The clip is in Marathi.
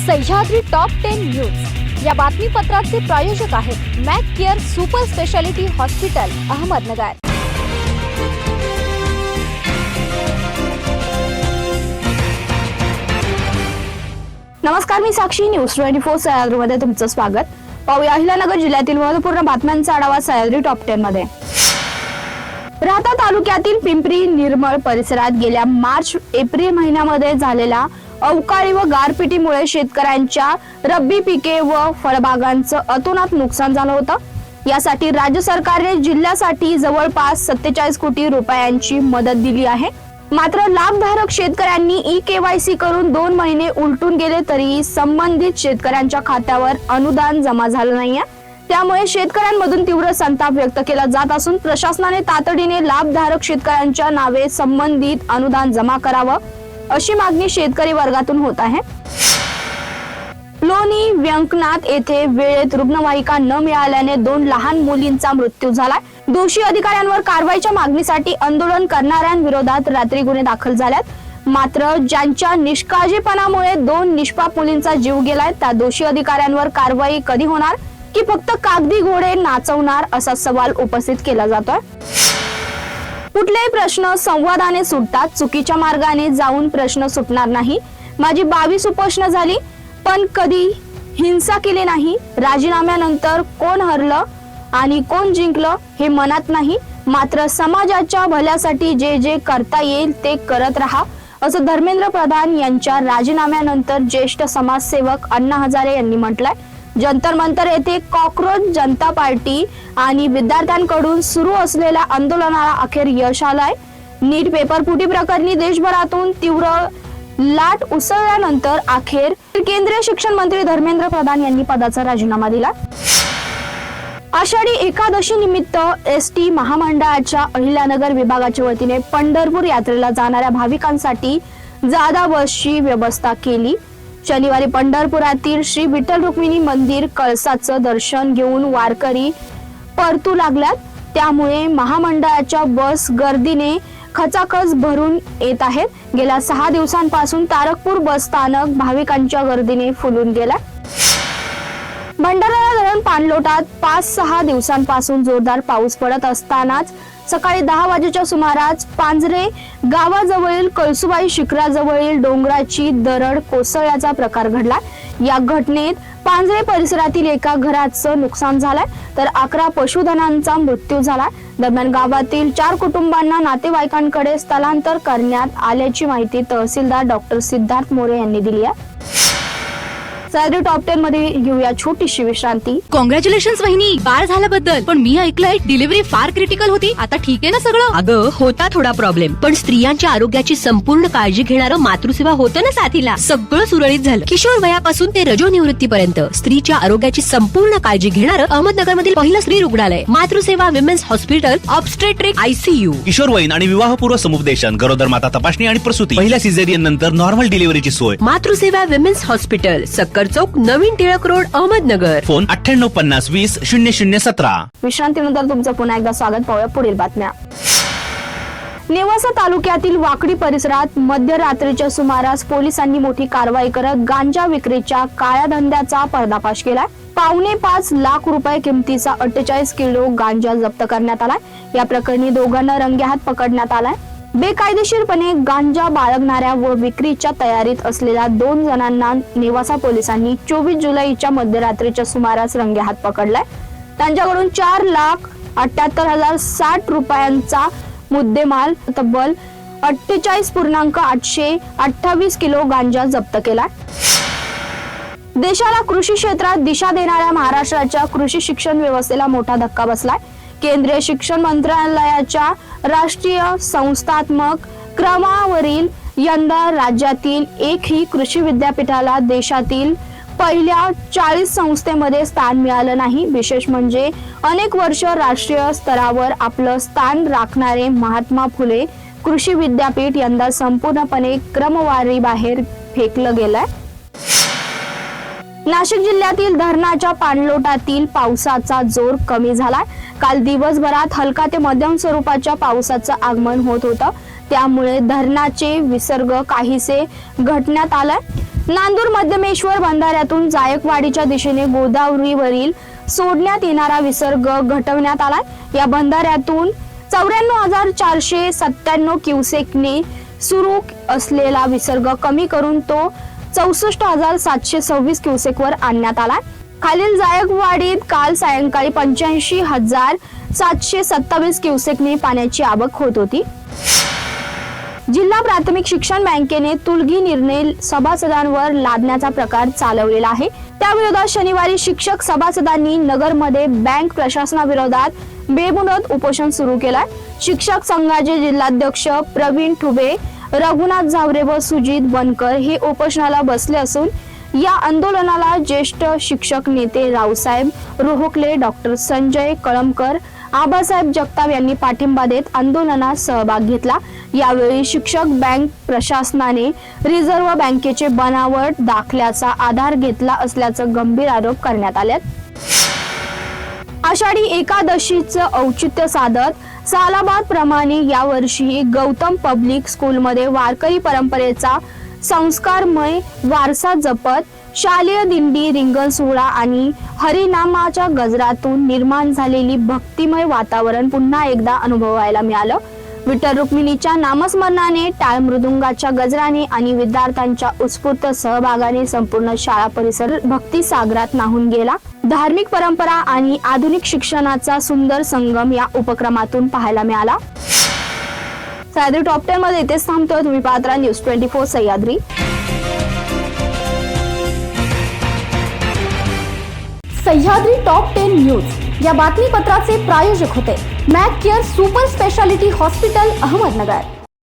सह्याद्री टॉप 10 न्यूज या बातमीपत्राचे प्रायोजक आहेत Mac care super speciality hospital Ahmednagar. नमस्कार, मी साक्षी, न्यूज 24 सह्याद्री मध्ये तुमचं स्वागत। पाहूया अहिल्यानगर जिल्ह्यातील महत्त्वपूर्ण बातम्यांचा आढावा सह्याद्री टॉप 10 मध्ये। राहता तालुक्यातील पिंपरी निर्मळ परिसरात गेल्या मार्च-एप्रिल महिन्यामध्ये झालेल्या अवकाळी व गारपिटीमुळे शेतकऱ्यांच्या रब्बी पिके व फळबागांचं अतोनात नुकसान झालं होतं। यासाठी राज्य सरकारने जिल्ह्यासाठी जवळपास 47 कोटी रुपयांची मदत दिली आहे। मात्र लाभधारक शेतकऱ्यांनी ई-केवायसी करून 2 महिने उलटून गेले तरी संबंधित शेतकऱ्यांच्या खात्यावर अनुदान जमा झालं नाहीये। त्यामुळे शेतकऱ्यांमधून तीव्र संताप व्यक्त केला जात असून प्रशासनाने तातडीने लाभधारक शेतकऱ्यांच्या नावे संबंधित अनुदान जमा करावं अशी मागणी शेतकरी वर्गातून होत आहे। लोणी व्यंकनाथ येथे वेळेत रुग्णवाहिका न मिळाल्याने 2 लहान मुलींचा मृत्यू झाला। दोषी अधिकाऱ्यांवर कारवाईच्या मागणीसाठी आंदोलन करणाऱ्यांविरोधात रात्री गुन्हे दाखल झालेत। मात्र ज्यांच्या निष्काळजीपणामुळे 2 निष्पाप मुलींचा जीव गेलाय त्या दोषी अधिकाऱ्यांवर कारवाई कधी होणार की फक्त कागदी घोडे नाचवणार असा सवाल उपस्थित केला जातोय। कुठलेही प्रश्न संवादाने सुटतात, चुकीच्या मार्गाने जाऊन प्रश्न सुटणार नाही। माझी 22 उपोषण झाली पण कधी हिंसा केली नाही। राजीनाम्यानंतर कोण हरलं आणि कोण जिंकलं हे मनात नाही, मात्र समाजाच्या भल्यासाठी जे जे करता येईल ते करत राहा असं धर्मेंद्र प्रधान यांच्या राजीनाम्यानंतर ज्येष्ठ समाजसेवक अण्णा हजारे यांनी म्हटलंय। जंतर मंतर येथे कॉकरोच जनता पार्टी आणि विद्यार्थ्यांकडून सुरू असलेल्या आंदोलनाला अखेर यश आलंय। नीट पेपर फुटी प्रकरणी देशभरातून तीव्र लाट उसळल्यानंतर अखेर केंद्रीय शिक्षण मंत्री धर्मेंद्र प्रधान यांनी पदाचा राजीनामा दिला। आषाढी एकादशी निमित्त एसटी महामंडळाच्या अहिल्यानगर विभागाच्या वतीने पंढरपूर यात्रेला जाणाऱ्या भाविकांसाठी जादा बसची व्यवस्था केली। शनिवारी पंढरपुरातील श्री विठ्ठल रुक्मिणी मंदिर कळसाचं दर्शन घेऊन वारकरी परतू लागल्यात। त्यामुळे महामंडळाच्या बस गर्दीने खचाखच भरून येत आहेत। गेल्या 6 दिवसांपासून तारकपूर बस स्थानक भाविकांच्या गर्दीने फुलून गेला। भंडारा धरण पाणलोटात 5-6 दिवसांपासून जोरदार पाऊस पडत असतानाच सकाळी 10 वाजेच्या सुमारास पांजरे गावाजवळील कळसुबाई शिखराजवळील डोंगराची दरड कोसळल्याचा प्रकार घडला। या घटनेत पांजरे परिसरातील एका घराचं नुकसान झालंय तर 11 पशुधनांचा मृत्यू झाला। दरम्यान गावातील 4 कुटुंबांना नातेवाईकांकडे स्थलांतर करण्यात आल्याची माहिती तहसीलदार डॉक्टर सिद्धार्थ मोरे यांनी दिली आहे। सह्याद्री टॉप 10 मध्ये घेऊया छोटीशी विश्रांती। कॉंग्रॅच्युलेशन्स वहिनी, बाळ झाल्याबद्दल। पण मी ऐकलंय डिलिव्हरी फार क्रिटिकल होती, आता ठीक आहे ना सगळं? अगं होता थोडा प्रॉब्लेम, पण स्त्रियांच्या आरोग्याची संपूर्ण काळजी घेणारं मातृसेवा होतं ना साथीला। सगळं सुरळीत झालं। किशोर वयापासून ते रजोनिवृत्तीपर्यंत स्त्रीच्या आरोग्याची संपूर्ण काळजी घेणारं अहमदनगर मधील पहिलं स्त्री रुग्णालय Matruseva women's hospital obstetric ICU। किशोरवयीन आणि विवाहपूर्व समुपदेशन, गरोदर माता तपासणी आणि प्रसूती, पहिल्या सिझेरियन नंतर नॉर्मल डिलिव्हरीची सोय। मातृसेवा विमेन्स हॉस्पिटल, सक्कर चौक, नवीन टिळक रोड, अहमदनगर। फोन 9850200017। विश्रांतीनंतर तुमचं पुन्हा एकदा स्वागत। पाहूया पुढील बातम्या। नेवासा तालुक्यातील वाकडी परिसरात मध्यरात्रीच्या सुमारास पोलिसांनी मोठी कारवाई करत गांजा विक्रीच्या काळ्या धंद्याचा पर्दाफाश केलाय। 4.5 लाख रुपये किमतीचा 48 किलो गांजा जप्त करण्यात आलाय। या प्रकरणी दोघांना रंगेहात पकडण्यात आलाय। बेकायदेशीरपणे गांजा बाळगणाऱ्या व विक्रीच्या तयारीत असलेल्या 2 जणांना नेवासा पोलिसांनी 24 जुलैच्या मध्यरात्रीच्या सुमारास रंगेहात पकडलाय। त्यांच्याकडून 4,78,060 रुपयांचा मुद्देमाल तब्बल 48.828 किलो गांजा जप्त केला। देशाला कृषी क्षेत्रात दिशा देणाऱ्या महाराष्ट्राच्या कृषी शिक्षण व्यवस्थेला मोठा धक्का बसलाय। केंद्रीय शिक्षण मंत्रालयाच्या राष्ट्रीय संस्थात्मक क्रमावरील यंदा राज्यातील एकही कृषी विद्यापीठाला देशातील पहिल्या 40 संस्थेमध्ये स्थान मिळालं नाही। विशेष म्हणजे अनेक वर्ष राष्ट्रीय स्तरावर आपलं स्थान राखणारे महात्मा फुले कृषी विद्यापीठ यंदा संपूर्णपणे क्रमवारी बाहेर फेकलं गेलंय। नाशिक जिल्ह्यातील धरणाच्या पाणलोटातील पावसाचा जोर कमी झालाय। काल दिवसभरात हलका ते मध्यम स्वरूपाच्या पावसाचं आगमन होत होतं। त्यामुळे धरणाचे विसर्ग काहीसे घटण्यात आलाय. नांदूर मध्यमेश्वर बंधाऱ्यातून जायकवाडीच्या दिशेने गोदावरीवरील सोडण्यात येणारा विसर्ग घटवण्यात आलाय. या बंधाऱ्यातून 94,497 क्युसेकने सुरू असलेला विसर्ग कमी करून तो 64,726 क्युसेकवर आणण्यात आला. खालील जायकवाडीत काल सायंकाळी 85,727 क्युसेकने पाण्याची आवक होत होती. जिल्हा प्राथमिक शिक्षण बँकेने तुलगी निर्णय सभासदांवर लादण्याचा प्रकार चालवलेला आहे. त्याविरोधात शनिवारी शिक्षक सभासदांनी नगरमध्ये बँक प्रशासनाविरोधात बेमुदत उपोषण सुरू केलाय. शिक्षक संघाचे जिल्हाध्यक्ष प्रवीण ठुबे, रघुनाथ झावरे व सुजित बनकर हे उपोषणाला बसले असून या आंदोलनाला ज्येष्ठ शिक्षक नेते रावसाहेब रोहकले, डॉक्टर संजय कळमकर, आबासाहेब जगताप यांनी पाठिंबा देत आंदोलनात सहभाग घेतला. यावेळी शिक्षक बँक प्रशासनाने रिझर्व्ह बँकेचे बनावट दाखल्याचा आधार घेतला असल्याचा गंभीर आरोप करण्यात आले. आषाढी एकादशीचं औचित्य साधत सालाबाद प्रमाणे यावर्षी गौतम पब्लिक स्कूलमध्ये वारकरी परंपरेचा संस्कारमय वारसा जपत शालेय दिंडी, रिंगण सोहळा आणि हरिनामाच्या गजरातून निर्माण झालेली भक्तिमय वातावरण पुन्हा एकदा अनुभवायला मिळालं. विठ्ठल रुक्मिणीच्या नामस्मरणाने, टाळ मृदुंगाच्या गजराने आणि विद्यार्थ्यांच्या उत्स्फूर्त सहभागाने संपूर्ण शाळा परिसर भक्ती सागरात न्हाऊन गेला. धार्मिक परंपरा आणि आधुनिक शिक्षणाचा सुंदर संगम या उपक्रमातून पाहायला मिळाला. सह्याद्री टॉप 10 मध्ये इथेच थांबतोय. तुम्ही पाहत राहा news 24 Sahyadri. Sahyadri top 10 news या बातमीपत्राचे प्रायोजक होते Mac care super speciality hospital, Ahmednagar.